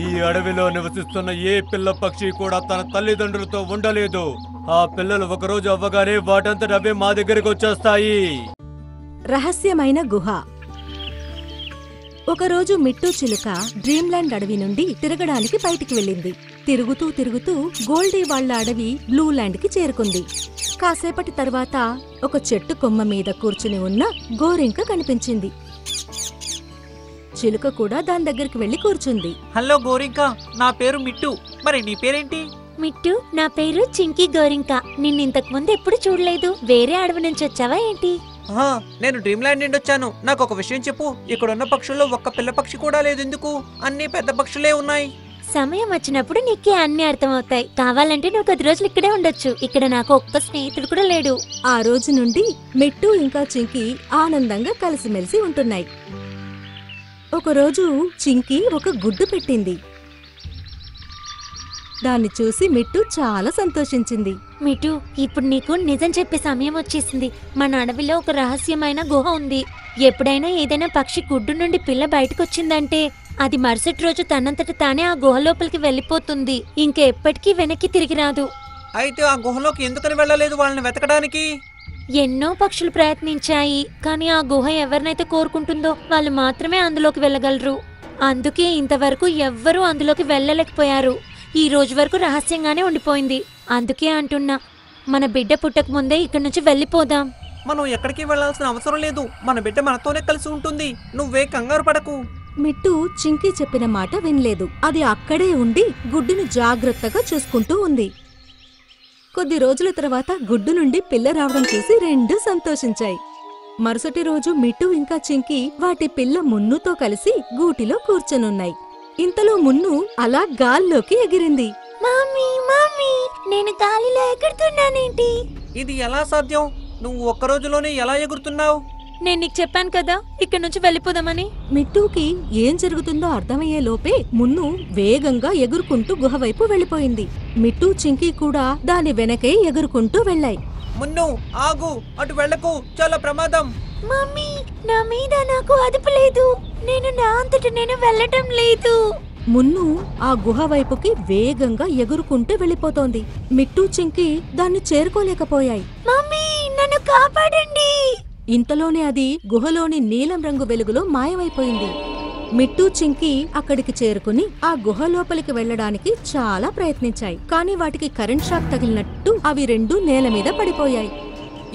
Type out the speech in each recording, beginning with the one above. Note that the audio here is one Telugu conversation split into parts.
ఈ అడవిలో నివసిస్తున్న ఏ పిల్ల పక్షి కూడా తన తల్లిదండ్రులతో ఉండలేదు. ఆ పిల్లలు ఒకరోజు అవ్వగానే వాటంతట అవే మా దగ్గరికి వచ్చేస్తాయి. రహస్యమైన గుహ. ఒకరోజు మిట్టు చిలుక డ్రీమ్లాండ్ అడవి నుండి తిరగడానికి బయటికి వెళ్ళింది. తిరుగుతూ తిరుగుతూ గోల్డీ వాళ్ల అడవి బ్లూలాండ్ కి చేరుకుంది. కాసేపటి తర్వాత ఒక చెట్టు కొమ్మ మీద కూర్చుని ఉన్న గోరింక కనిపించింది. చిలుక కూడా దాని దగ్గరికి వెళ్లి కూర్చుంది. హలో గోరింక, నా పేరు మిట్టు. మరి నీ పేరేంటి? మిట్టు, నా పేరు చింకీ గోరింక. నిన్నింతకు ముందు ఎప్పుడు చూడలేదు. వేరే అడవి నుంచి వచ్చావా ఏంటి? నేను డ్రీమ్లాండ్ నుండి వచ్చాను. నాకు ఒక విషయం చెప్పు. ఇక్కడున్న పక్షుల్లో ఒక్క పిల్ల పక్షి కూడా లేదు. ఎందుకు? అన్ని పెద్ద పక్షులే ఉన్నాయి. సమయం వచ్చినప్పుడు నీకే అన్ని అర్థమవుతాయి. కావాలంటే నువ్వు 10 రోజులు ఇక్కడే ఉండొచ్చు. ఇక్కడ నాకు ఒక్క స్నేహితుడు కూడా లేడు. ఆ రోజు నుండి మిట్టు ఇంకా చింకీ ఆనందంగా కలిసిమెలిసి ఉంటున్నాయి. ఒకరోజు చింకీ ఒక గుడ్డు పెట్టింది. దాన్ని చూసి మిట్టు చాలా సంతోషించింది. మిట్టు, ఇప్పుడు నీకు నిజం చెప్పే సమయం వచ్చేసింది. మన అడవిలో ఒక రహస్యమైన గుహ ఉంది. ఎప్పుడైనా ఏదైనా పక్షి గుడ్డు నుండి పిల్ల బయటకొచ్చిందంటే అది మరుసటి రోజు తనంతట తానే ఆ గుహ లోపలికి వెళ్ళిపోతుంది. ఇంకెప్పటికీ వెనక్కి తిరిగి రాదు. అయితే ఆ గుహలోకి ఎందుకని వెళ్ళలేదు వాళ్ళని వెతకడానికి? ఎన్నో పక్షులు ప్రయత్నించాయి, కానీ ఆ గుహ ఎవరినైతే కోరుకుంటుందో వాళ్ళు మాత్రమే అందులోకి వెళ్ళగలరు. అందుకే ఇంతవరకు ఎవ్వరూ అందులోకి వెళ్ళలేకపోయారు. ఈ రోజు వరకు రహస్యంగానే ఉండిపోయింది. అందుకే అంటున్నా, మన బిడ్డ పుట్టక ముందే ఇక్కడి నుంచి వెళ్ళిపోదాం. మనం ఎక్కడికి వెళ్లాల్సిన అవసరం లేదు. మన బిడ్డ మనతోనే కలిసి ఉంటుంది. నువ్వే కంగారు పడకు. మిట్టు చింకీ చెప్పిన మాట వినలేదు. అది అక్కడే ఉండి గుడ్డును జాగ్రత్తగా చూసుకుంటూ ఉంది. కొద్ది రోజుల తర్వాత గుడ్డు నుండి పిల్ల రావడం చూసి రెండూ సంతోషించాయి. మరుసటి రోజు మిట్టు ఇంకా చింకీ వాటి పిల్ల మున్నుతో కలిసి గూటిలో కూర్చొనున్నాయి. ఇంతలో మున్ను అలా గాల్లోకి ఎగిరింది. మమ్మీ, మమ్మీ, నేను గాలిలో ఎగురుతున్నానేంటి? ఇది ఎలా సాధ్యం? నువ్వు ఒక్క రోజులోనే ఎలా ఎగురుతున్నావు? నేను నీకు చెప్పాను కదా ఇక్కడ నుంచి వెళ్ళిపోదామని. మిట్టుకి ఏం జరుగుతుందో అర్థమయ్యే లోపే మున్ను వేగంగా ఎగురుకుంటూ గుహవైపు వెళ్ళిపోయింది. మిట్టు చింకీ కూడా దాని వెనకే ఎగురుకుంటూ వెళ్లాయి. మున్ను, ఆగు, అటు వెళ్ళకు, చాలా ప్రమాదం. మమ్మీ, నా మీద నాకు అదుపు లేదు. నేను నా అంతట నేను వెళ్ళటం లేదు. మున్ను ఆ గుహ వైపుకి వేగంగా ఎగురుకుంటూ వెళ్ళిపోతోంది. మిట్టు చింకీ దాన్ని చేరుకోలేకపోయాయి. మమ్మీ, నన్ను కాపాడండి. ఇంతలోనే అది గుహలోని నీలం రంగు వెలుగులో మాయమైపోయింది. మిట్టు చింకీ అక్కడికి చేరుకుని ఆ గుహ లోపలికి వెళ్లడానికి చాలా ప్రయత్నించాయి. కానీ వాటికి కరెంట్ షాక్ తగిలినట్టు అవి రెండూ నేల మీద పడిపోయాయి.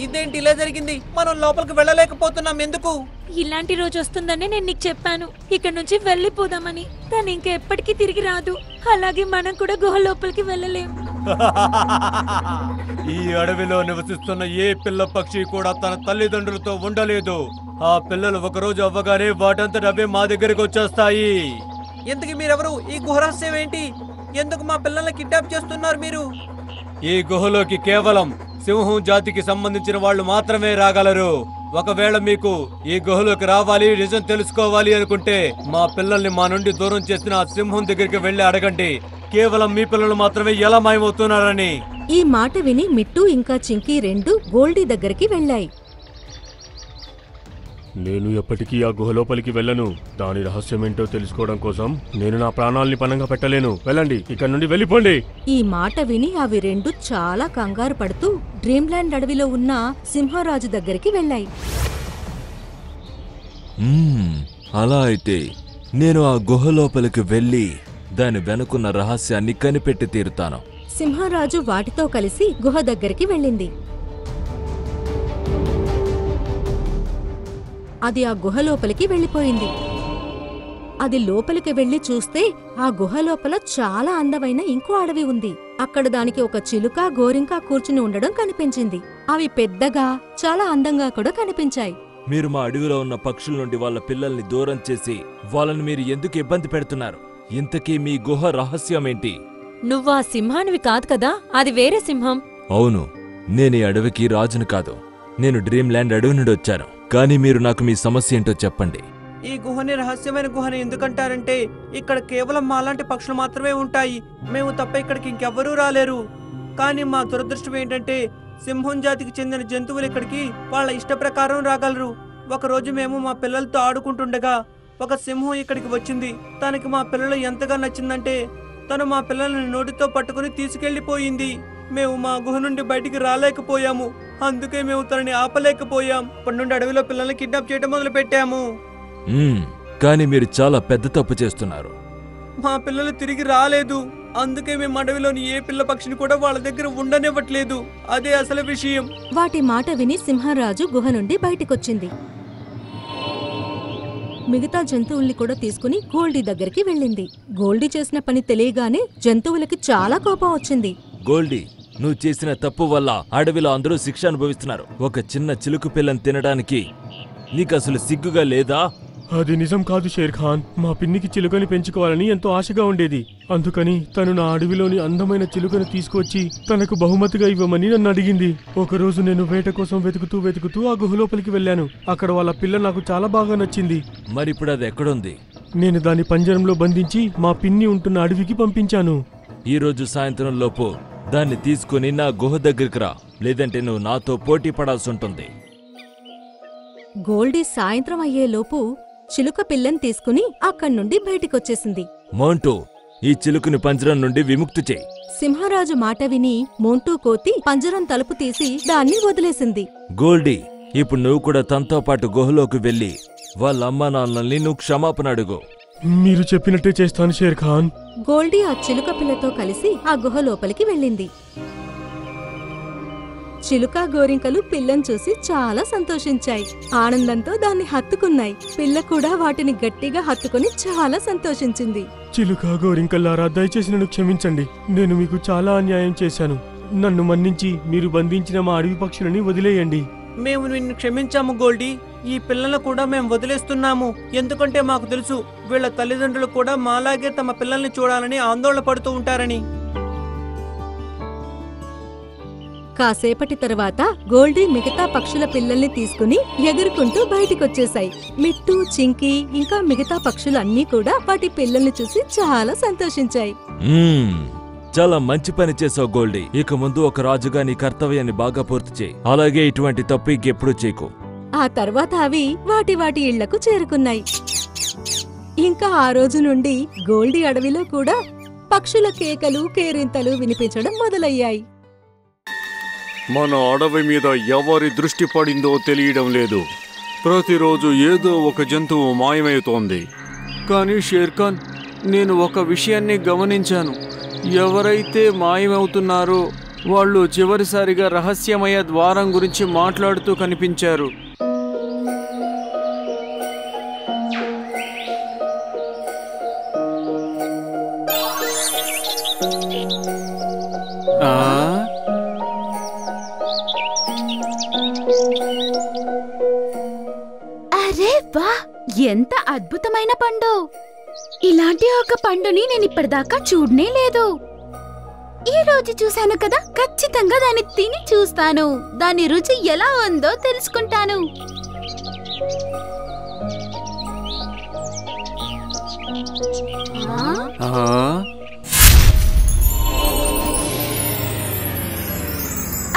ఇదేంటి ఇలా జరిగింది? మనం లోపలికి వెళ్ళలేకపోతున్నాం. ఎందుకు? ఇలాంటి రోజు వస్తుందని నేను నీకు చెప్పాను, ఇక్కడ నుంచి వెళ్ళిపోదామని. కానీ ఇంకా ఎప్పటికీ తిరిగి రాదు. అలాగే మనం కూడా గుహ లోపలికి వెళ్ళలేం. ఈ అడవిలో నివసిస్తున్న ఏ పిల్ల పక్షి కూడా తన తల్లిదండ్రులతో ఉండలేదు. ఆ పిల్లలు ఒకరోజు అవ్వగానే వాటంతట అవే మా దగ్గరికి వచ్చేస్తాయి. ఎందుకు మీరెవరు? ఈ గుహ రహస్యం ఏంటి? ఎందుకు మా పిల్లల్ని కిడ్నాప్ చేస్తున్నారు మీరు? ఈ గుహలోకి కేవలం సింహం జాతికి సంబంధించిన వాళ్ళు మాత్రమే రాగలరు. ఒకవేళ మీకు ఈ గుహలోకి రావాలి, నిజం తెలుసుకోవాలి అనుకుంటే మా పిల్లల్ని మా నుండి దూరం చేసిన ఆ సింహం దగ్గరికి వెళ్లి అడగండి, కేవలం మీ పిల్లలు మాత్రమే ఎలా మాయమవుతున్నారని. ఈ మాట విని మిట్టు ఇంకా చింకీ రెండు గోల్డీ దగ్గరికి వెళ్లాయి. నేను ఎప్పటికీ ఆ గుహ లోపలికి వెళ్ళను. దాని రహస్యమేంటో తెలుసుకోవడం కోసం నేను నా ప్రాణాల్ని పణంగా పెట్టలేను. వెళ్ళండి, ఇక్కడి నుండి వెళ్ళిపోండి. ఈ మాట విని అవి రెండు చాలా కంగారు పడుతూ డ్రీమ్లాండ్ అడవిలో ఉన్న సింహరాజు దగ్గరికి వెళ్లాయి. అలా అయితే నేను ఆ గుహ లోపలికి వెళ్ళి దాని వెనుకున్న రహస్యాన్ని కనిపెట్టి తీరుతాను. సింహరాజు వాటితో కలిసి గుహ దగ్గరికి వెళ్ళింది. అది ఆ గుహ లోపలికి వెళ్లిపోయింది. అది లోపలికి వెళ్లి చూస్తే ఆ గుహ లోపల చాలా అందమైన ఇంకో అడవి ఉంది. అక్కడ దానికి ఒక చిలుక, గోరింక కూర్చుని ఉండడం కనిపించింది. అవి పెద్దగా చాలా అందంగా కూడా కనిపించాయి. మీరు మా అడవిలో ఉన్న పక్షుల నుండి వాళ్ళ పిల్లల్ని దూరం చేసి వాళ్ళని మీరు ఎందుకు ఇబ్బంది పెడుతున్నారు? ఇంతకీ మీ గుహ రహస్యమేంటి? నువ్వు ఆ సింహానివి కాదు కదా, అది వేరే సింహం. అవును, నేను ఈ అడవికి రాజును కాదు. నేను డ్రీమ్లాండ్ అడవి నుండి వచ్చాను. కానీ మీరు నాకు మీ సమస్య ఏంటో చెప్పండి. ఈ గుహని రహస్యమైన గుహని ఎందుకంటారంటే ఇక్కడ కేవలం మాలాంటి పక్షులు మాత్రమే ఉంటాయి. మేము తప్ప ఇక్కడికి ఇంకెవ్వరూ రాలేరు. కానీ మా దురదృష్టం ఏంటంటే సింహం జాతికి చెందిన జంతువులు ఇక్కడికి వాళ్ళ ఇష్ట ప్రకారం రాగలరు. ఒకరోజు మేము మా పిల్లలతో ఆడుకుంటుండగా ఒక సింహం ఇక్కడికి వచ్చింది. తనకి మా పిల్లలు ఎంతగా నచ్చిందంటే తను మా పిల్లల్ని నోటితో పట్టుకుని తీసుకెళ్లిపోయింది. మేము మా గుహ నుండి బయటికి రాలేకపోయాము. అందుకే మేము తనని ఆపలేకపోయాం. ఇప్పటి నుండి అడవిలో పిల్లల్ని కిడ్నాప్ చేయడం మొదలు పెట్టాము. కానీ మీరు చాలా పెద్ద తప్పు చేస్తున్నారు. మా పిల్లలు తిరిగి రాలేదు. అందుకే మేము అడవిలోని ఏ పిల్ల పక్షిని కూడా వాళ్ళ దగ్గర ఉండనివ్వట్లేదు. అదే అసలు విషయం. వాటి మాట విని సింహరాజు గుహ నుండి బయటికొచ్చింది. మిగతా జంతువుల్ని కూడా తీసుకుని గోల్డీ దగ్గరికి వెళ్ళింది. గోల్డీ చేసిన పని తెలియగానే జంతువులకి చాలా కోపం వచ్చింది. గోల్డీ, నువ్వు చేసిన తప్పు వల్ల అడవిలో అందరూ శిక్ష అనుభవిస్తున్నారు. ఒక చిన్న చిలుకు పిల్లని తినడానికి నీకసలు సిగ్గుగా లేదా? అది నిజం కాదు షేర్ ఖాన్. మా పిన్నికి చిలుకని పెంచుకోవాలని ఎంతో ఆశగా ఉండేది. అందుకని తను నా అడవిలోని అందమైన చిలుకను తీసుకొచ్చి తనకు బహుమతిగా ఇవ్వమని నన్ను అడిగింది. ఒకరోజు నేను వేట కోసం వెతుకుతూ ఆ గుహ లోపలికి వెళ్ళాను. అక్కడ వాళ్ళ పిల్ల నాకు చాలా బాగా నచ్చింది. మరిప్పుడు అది ఎక్కడుంది? నేను దాని పంజరంలో బంధించి మా పిన్ని ఉంటున్న అడవికి పంపించాను. ఈ రోజు సాయంత్రం లోపు దాన్ని తీసుకుని నా గుహ దగ్గరికి రా, లేదంటే నువ్వు నాతో పోటీ పడాల్సి ఉంటుంది. గోల్డీ సాయంత్రం అయ్యేలోపు చిలుక పిల్లని తీసుకుని అక్కడి నుండి బయటికొచ్చేసింది. మోంటూ, ఈ చిలుకుని పంజరం నుండి విముక్తి చేయి. సింహరాజు మాట విని మోంటూ కోతి పంజరం తలుపు తీసి దాన్ని వదిలేసింది. గోల్డీ, ఇప్పుడు నువ్వు కూడా తనతో పాటు గుహలోకి వెళ్ళి వాళ్ళ అమ్మా నాన్నల్ని నువ్వు క్షమాపణ అడుగు. మీరు చెప్పినట్టే చేస్తాను షేర్ ఖాన్. గోల్డీ ఆ చిలుక పిల్లతో కలిసి ఆ గుహ లోపలికి వెళ్ళింది. చిలుక గోరింకలు పిల్లని చూసి చాలా సంతోషించాయి. ఆనందంతో దాన్ని హత్తుకున్నాయి. పిల్ల కూడా వాటిని గట్టిగా హత్తుకుని చాలా సంతోషించింది. చిలుక గోరింకల్లారా, దయచేసి నన్ను క్షమించండి. నేను మీకు చాలా అన్యాయం చేశాను. నన్ను మన్నించి మీరు బంధించిన మా అడవి పక్షులని వదిలేయండి. మేము నిన్ను క్షమించాము గోల్డీ. ఈ పిల్లలను కూడా మేము వదిలేస్తున్నాము. ఎందుకంటే మాకు తెలుసు వీళ్ళ తల్లిదండ్రులు కూడా మాలాగే తమ పిల్లల్ని చూడాలని ఆందోళన పడుతూ ఉంటారని. కాసేపటి తర్వాత గోల్డీ మిగతా పక్షుల పిల్లల్ని తీసుకుని ఎగురుకుంటూ బయటికొచ్చేశాయి. మిట్టు, చింకీ ఇంకా మిగతా పక్షులన్నీ కూడా వాటి పిల్లల్ని చూసి చాలా సంతోషించాయి. చాలా మంచి పని చేసావు గోల్డీ. ఇక ముందు ఒక రాజుగా నీ కర్తవ్యాన్ని బాగా పూర్తి చేయి. అలాగే ఇటువంటి తప్పు ఇంకెప్పుడు చేయకు. ఆ తర్వాత అవి వాటి ఇళ్లకు చేరుకున్నాయి. ఇంకా ఆ రోజు నుండి గోల్డీ అడవిలో కూడా పక్షుల కేకలు, కేరింతలు వినిపించడం మొదలయ్యాయి. మన అడవి మీద ఎవరి దృష్టి పడిందో తెలియడం లేదు. ప్రతిరోజు ఏదో ఒక జంతువు మాయమవుతోంది. కానీ షేర్ఖాన్, నేను ఒక విషయాన్ని గమనించాను. ఎవరైతే మాయమవుతున్నారో వాళ్ళు చివరిసారిగా రహస్యమయ ద్వారం గురించి మాట్లాడుతూ కనిపించారు. అరే వా, ఎంత అద్భుతమైన పండు! ఇలాంటి ఒక పండుని నేను ఇప్పటిదాకా చూడనే లేదు. ఈ రోజు చూశాను కదా, ఖచ్చితంగా దాన్ని తిని చూస్తాను. దాని రుచి ఎలా ఉందో తెలుసుకుంటాను.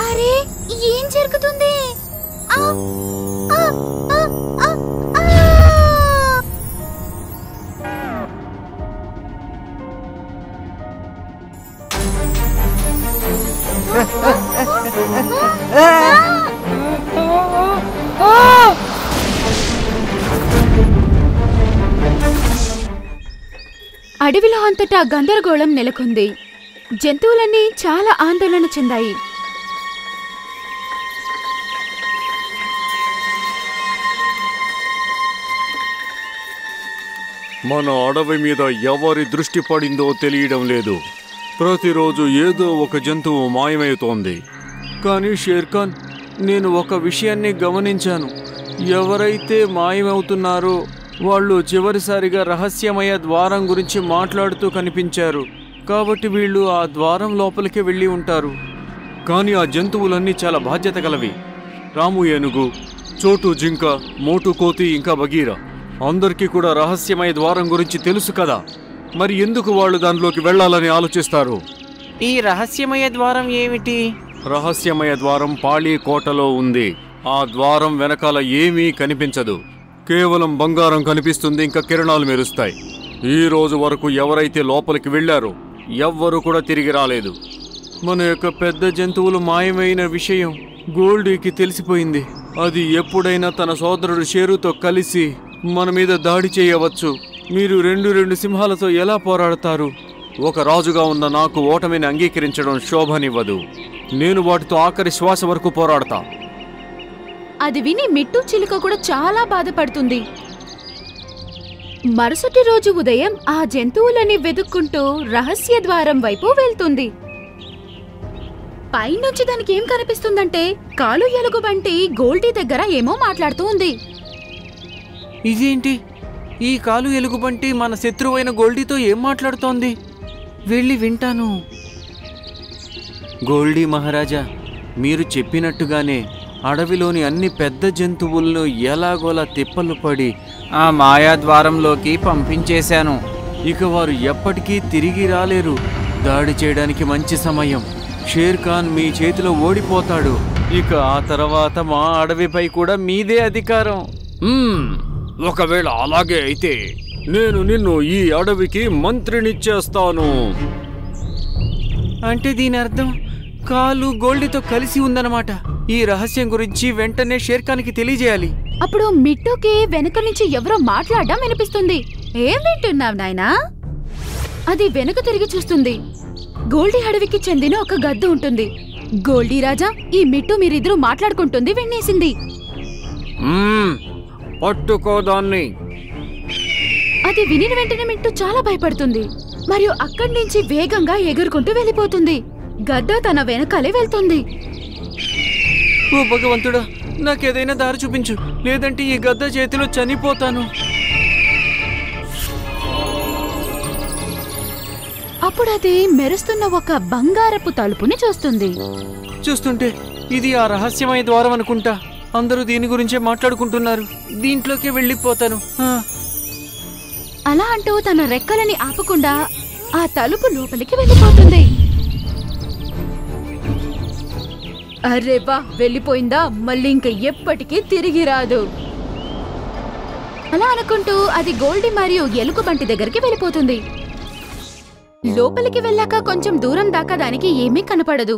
అరే, ఏం జరుగుతుంది? అడవిలో అంతటా గందరగోళం నెలకొంది. జంతువులన్నీ చాలా ఆందోళన చెందాయి. మన అడవి మీద ఎవరి దృష్టి పడిందో తెలియడం లేదు. ప్రతిరోజు ఏదో ఒక జంతువు మాయమవుతోంది. కానీ షేర్ఖాన్, నేను ఒక విషయాన్ని గమనించాను. ఎవరైతే మాయమవుతున్నారో వాళ్ళు చివరిసారిగా రహస్యమయ ద్వారం గురించి మాట్లాడుతూ కనిపించారు. కాబట్టి వీళ్ళు ఆ ద్వారం లోపలికి వెళ్ళి ఉంటారు. కానీ ఆ జంతువులన్నీ చాలా బాధ్యత గలవి. రాము ఏనుగు, చోటు జింక, మోటు కోతి ఇంకా బగీరా అందరికీ కూడా రహస్యమయ ద్వారం గురించి తెలుసు కదా. మరి ఎందుకు వాళ్ళు దానిలోకి వెళ్ళాలని ఆలోచిస్తారు? ఈ రహస్యమయ ద్వారం ఏమిటి? రహస్యమయ ద్వారం పాళీ కోటలో ఉంది. ఆ ద్వారం వెనకాల ఏమీ కనిపించదు. కేవలం బంగారం కనిపిస్తుంది, ఇంకా కిరణాలు మెరుస్తాయి. ఈ రోజు వరకు ఎవరైతే లోపలికి వెళ్లారో ఎవ్వరూ కూడా తిరిగి రాలేదు. మన యొక్క పెద్ద జంతువులు మాయమైన విషయం గోల్డీకి తెలిసిపోయింది. అది ఎప్పుడైనా తన సోదరుడు షేరుతో కలిసి మన మీద దాడి చేయవచ్చు. మీరు రెండు సింహాలతో ఎలా పోరాడతారు? ఒక రాజుగా ఉన్న నాకు ఓటమిని అంగీకరించడం శోభనివ్వదు. నేను వాటితో ఆఖరి శ్వాస వరకు పోరాడతా. అది విని మిట్టు చిలుక కూడా చాలా బాధపడుతుంది. మరుసటి రోజు ఉదయం ఆ జంతువులని వెతుక్కుంటూ రహస్య ద్వారం వైపు వెళ్తుంది. పైనుంచి దానికి ఏం కనిపిస్తుందంటే కాలు ఎలుగుబంటి గోల్డీ దగ్గర ఏమో మాట్లాడుతూ ఉంది. ఇదేంటి? ఈ కాలు ఎలుగుబంటి మన శత్రువైన గోల్డీతో ఏం మాట్లాడుతోంది? వెళ్ళి వింటాను. గోల్డీ మహారాజా, మీరు చెప్పినట్టుగానే అడవిలోని అన్ని పెద్ద జంతువులను ఎలాగోలా తిప్పలు పడి ఆ మాయాద్వారంలోకి పంపించేశాను. ఇక వారు ఎప్పటికీ తిరిగి రాలేరు. దాడి చేయడానికి మంచి సమయం. షేర్ ఖాన్ మీ చేతిలో ఓడిపోతాడు. ఇక ఆ తర్వాత మా అడవిపై కూడా మీదే అధికారం. ఒకవేళ అలాగే అయితే నేను నిన్ను ఈ అడవికి మంత్రినిచ్చేస్తాను. అంటే దీని అర్థం కాలు గోల్డీతో కలిసి ఉందన్నమాట. ఈ రహస్యం గురించి వెంటనే షేర్ ఖాన్కి తెలియజేయాలి. అప్పుడు మిట్టుకి వెనుక నుంచి ఎవరో మాట్లాడడం వినిపిస్తుంది. ఏం వింటున్నావు నాయనా? అది వెనుక తిరిగి చూస్తుంది. గోల్డీ అడవికి చెందిన ఒక గద్ద ఉంటుంది. గోల్డీ రాజా, ఈ మిట్టు మీరిద్దరూ మాట్లాడుకుంటుంది వినేసింది. పట్టుకోదాన్ని. అది వినిన వెంటనే మిట్టు చాలా భయపడుతుంది మరియు అక్కడి నుంచి వేగంగా ఎగురుకుంటూ వెళ్ళిపోతుంది. గద్ద తన వెనకాలే వెళ్తుంది. ఓ భగవంతుడా, నాకేదైనా దారి చూపించు, లేదంటే ఈ గద్ద చేతిలో చనిపోతాను. అప్పుడు అది మెరుస్తున్న ఒక బంగారపు తలుపుని చూస్తుంది. చూస్తుంటే ఇది ఆ రహస్యమయ ద్వారం అనుకుంటా. అందరూ దీని గురించే మాట్లాడుకుంటున్నారు. దీంట్లోకే వెళ్ళిపోతాను. అలా అంటూ తన రెక్కలని ఆపకుండా ఆ తలుపు లోపలికి వెళ్ళిపోతుంది. అరే వా, వెళ్ళిపోయిందా? మళ్ళీ ఇంక ఎప్పటికీ తిరిగి రాదు. అలా అనుకుంటూ అది గోల్డీ మరియు ఎలుగుబంటి దగ్గరికి వెళ్ళిపోతుంది. లోపలికి వెళ్ళాక కొంచెం దూరం దాకా దానికి ఏమీ కనపడదు.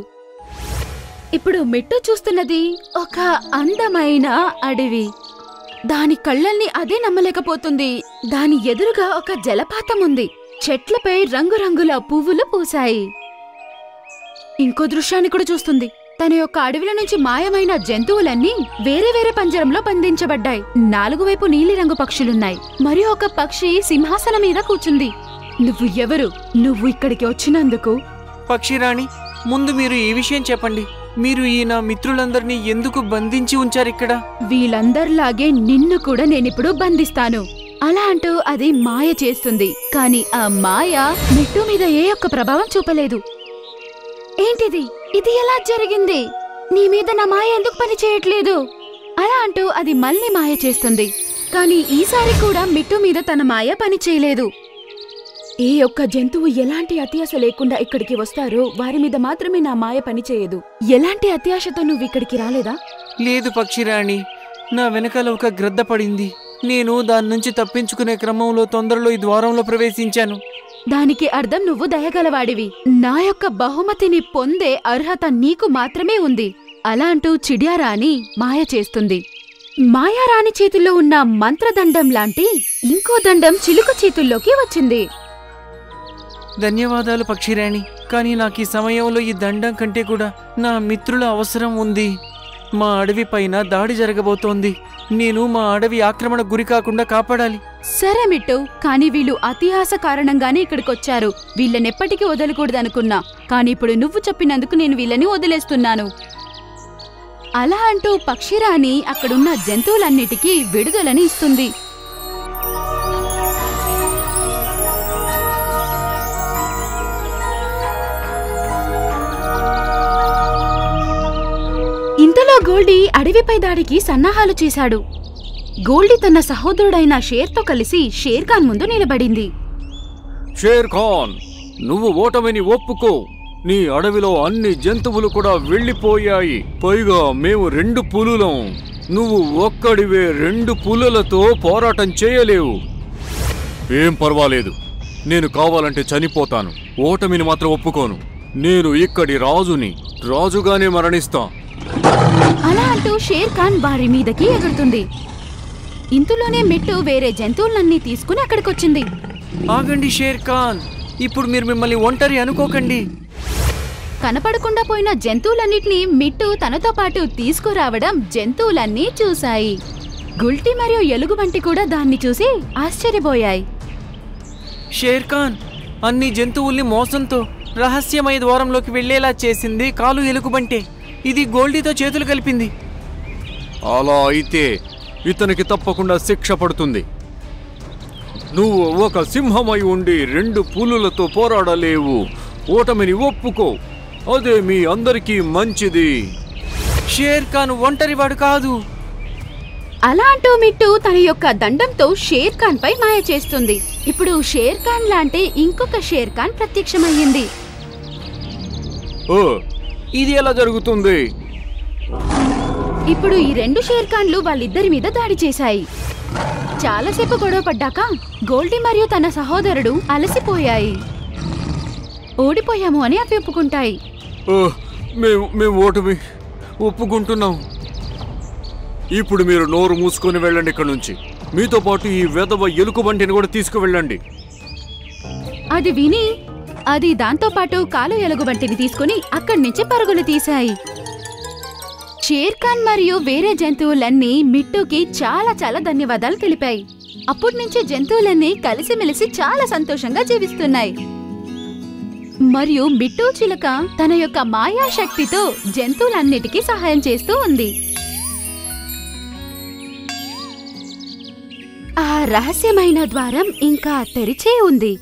ఇప్పుడు మిట్టు చూస్తున్నది ఒక అందమైన అడవి. దాని కళ్ళల్ని అదే నమ్మలేకపోతుంది. దాని ఎదురుగా ఒక జలపాతం ఉంది. చెట్లపై రంగురంగుల పువ్వులు పూసాయి. ఇంకో దృశ్యాన్ని కూడా చూస్తుంది. తన యొక్క అడవిలో నుంచి మాయమైన జంతువులన్నీ వేరే వేరే పంజరంలో బంధించబడ్డాయి. 4 వైపు నీలిరంగు పక్షులున్నాయి. మరియు ఒక పక్షి సింహాసనం మీద కూర్చుంది. నువ్వు ఎవరు? నువ్వు ఇక్కడికి వచ్చినందుకు? పక్షిరాణి, ముందు మీరు ఈ విషయం చెప్పండి. మీరు ఈ నా మిత్రులందరినీ ఎందుకు బంధించి ఉంచారిక్కడ? వీళ్ళందరిలాగే నిన్ను కూడా నేనిప్పుడు బంధిస్తాను. అలా అంటూ అది మాయ చేస్తుంది. కాని ఆ మాయ మిట్టు మీద ఏ ఒక్క ప్రభావం చూపలేదు. ఏంటిది? ఇది ఎలా జరిగింది? నీ మీద నా మాయ ఎందుకు పని చేయట్లేదు? అలా అంటూ అది మళ్ళీ మాయ చేస్తుంది. కాని ఈసారి కూడా మిట్టు మీద తన మాయ పని చేయలేదు. ఏ ఒక్క జంతువు ఎలాంటి అత్యాశ లేకుండా ఇక్కడికి వస్తారో వారి మీద మాత్రమే నా మాయ పని చేయదు. ఎలాంటి అత్యాశతో నువ్వు ఇక్కడికి రాలేదా? లేదు పక్షిరాణి, నా వెనకాల ఒక గ్రద్ద పడింది. నేను దాని నుంచి తప్పించుకునే క్రమంలో తొందరలో ఈ ద్వారంలో ప్రవేశించాను. దానికి అర్థం నువ్వు దయగలవాడివి. నా యొక్క బహుమతిని పొందే అర్హత నీకు మాత్రమే ఉంది. అలా అంటూ చిడియారాణి మాయ చేస్తుంది. మాయారాణి చేతుల్లో ఉన్న మంత్రదండం లాంటి ఇంకో దండం చిలుక చేతుల్లోకి వచ్చింది. ధన్యవాదాలు పక్షిరాణి, కానీ నాకు ఈ సమయంలో ఈ దండం కంటే కూడా నా మిత్రుల అవసరం ఉంది. మా అడవి పైన దాడి జరగబోతోంది. నేను మా అడవి ఆక్రమణ గురి కాకుండా కాపాడాలి. సరే మిట్టు, కానీ వీళ్ళు అతి ఆశ కారణంగానే ఇక్కడికొచ్చారు. వీళ్ళనెప్పటికీ వదలకూడదనుకున్నా, కానీ ఇప్పుడు నువ్వు చెప్పినందుకు నేను వీళ్ళని వదిలేస్తున్నాను. అలా అంటూ పక్షిరాణి అక్కడున్న జంతువులన్నిటికీ విడుదలని ఇస్తుంది. ఇంతలో గోల్డీ అడవిపై దాడికి సన్నాహాలు చేశాడు. గోల్డీ తన సహోదరుడైన షేర్తో కలిసి షేర్ ఖాన్ ముందు నిలబడింది. షేర్ ఖాన్, నువ్వు ఓటమిని ఒప్పుకో. నీ అడవిలో అన్ని జంతువులు కూడా వెళ్ళిపోయాయి. పైగా మేము 2 పులులం. నువ్వు ఒక్కడివే 2 పులులతో పోరాటం చేయలేవు. ఏం పర్వాలేదు, నేను కావాలంటే చనిపోతాను. ఓటమిని మాత్రం ఒప్పుకోను. నేను ఇక్కడి రాజుని, రాజుగానే మరణిస్తా. అలా అంటూ షేర్ ఖాన్ వారి మీదకి ఎగురుతుంది. ఇంతలోనే మిట్టు వేరే జంతువులన్నీ తీసుకుని అక్కడికొచ్చింది. ఆగండి షేర్ ఖాన్, ఇప్పుడు మీరు మిమ్మల్ని ఒంటరి అనుకోకండి. కనపడకుండా పోయిన జంతువులన్నిటినీ మిట్టు తనతో పాటు తీసుకురావడం జంతువులన్నీ చూశాయి. గుల్టి మరియు ఎలుగుబంటి కూడా దాన్ని చూసి ఆశ్చర్యపోయాయి. షేర్ ఖాన్, అన్ని జంతువుల్ని మోసంతో రహస్యమయ ద్వారంలోకి వెళ్లేలా చేసింది కాలు ఎలుగుబంటే. ఇది గోల్డీతో చేతులు కలిపింది. అలా అయితే ఇతనికి తప్పకుండా శిక్ష పడుతుంది. నువ్వు ఒక సింహమై ఉండి 2 పులులతో పోరాడలేవు. ఓటమిని ఒప్పుకో, అదే మీ అందరికీ మంచిది. షేర్ ఖాన్ ఒంటరివాడు కాదు. అలా అంటూ మిట్టు తన యొక్క దండంతో షేర్ ఖాన్ పై మాయ చేస్తుంది. ఇప్పుడు షేర్ ఖాన్ లాంటి ఇంకొక షేర్ ఖాన్ ప్రత్యక్షమయ్యింది. ఓ, ఇది ఎలా జరుగుతుంది? ఇప్పుడు ఈ 2 షేర్ ఖాన్లు వాళ్ళిద్దరి మీద దాడి చేశాయి. చాలాసేపు గొడవ పడ్డాక గోల్డీ మరియు తన సహోదరుడు అలసిపోయాయి. ఓడిపోయాము అని అవి ఒప్పుకుంటాయి. ఓ, మేము ఓటమి ఒప్పుకుంటున్నాం. ఇప్పుడు మీరు నోరు మూసుకొని వెళ్ళండి ఇక్కడి నుంచి. మీతో పాటు ఈ వెధవ ఎలుకబంటిని కూడా తీసుకువెళ్ళండి. అది విని అది దాంతో పాటు కాలు ఎలుగుబంటిని తీసుకుని అక్కడి నుంచి పరుగులు తీశాయి. షేర్ ఖాన్ మరియు వేరే జంతువులన్నీ మిట్టుకి చాలా చాలా ధన్యవాదాలు తెలిపాయి. అప్పటి నుంచి జంతువులన్నీ కలిసిమెలిసి చాలా సంతోషంగా జీవిస్తున్నాయి. మరియు మిట్టు చిలుక తన యొక్క మాయా శక్తితో జంతువులన్నిటికీ సహాయం చేస్తూ ఉంది. ఆ రహస్యమైన ద్వారం ఇంకా తెరిచే ఉంది.